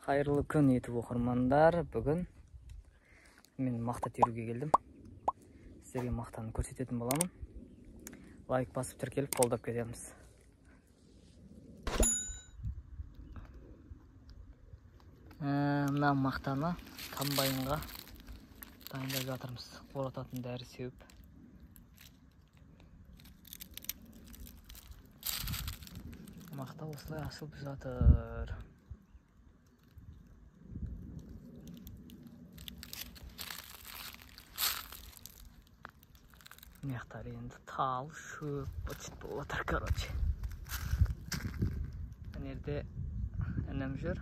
Хайырлы күн YouTube оқырмандар. Бүгін мен мақта теруге келдім. Сіздерге мақтаны көрсететін боламын. Лайк басып тіркеліп қолдап кетеміз. Мына мақтаны комбайнға дайындап жатырмыз. Орататын дәрі сеуіп. Мақта осылай ашылып жатыр. Мектар енді тал, шөп, быт-шыт болып жатыр, короче. Әнерде інім жүр.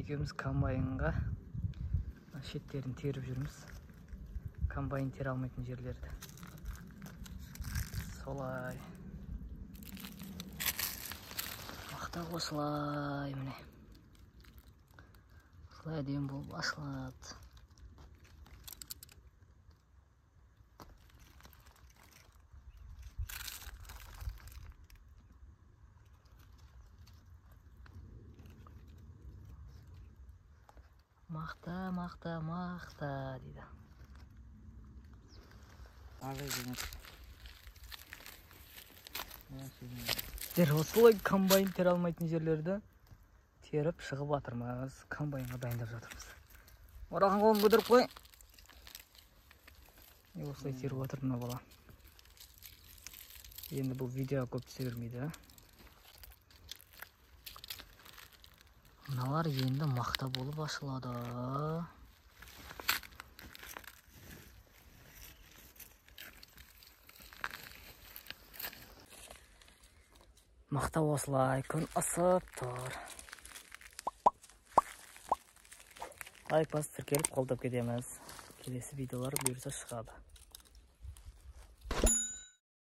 Екеуміз комбайнға шеттерін теріп жүрміз. Комбайн тере алмайтын жерлерді. Солай. Мақта осылай, міне. Осылай дейін болып ашылады. Мақта, мақта, мақта дейді. Сіздер осылай комбайн тере алмайтын жерлерді теріп шығып жатырмыз. Комбайнға дайындап жатырмыз. Ораған қолын көтеріп қой. Осылай теріп жатыр мына бала. Енді бұл видео көп түсе бермейді. Мыналар енді мақта болып ашылады. Мақта осылай күн ысып тұр. Лайк басып тіркеліп қолдап кетеміз. Келесі видеолар бұйырса шығады.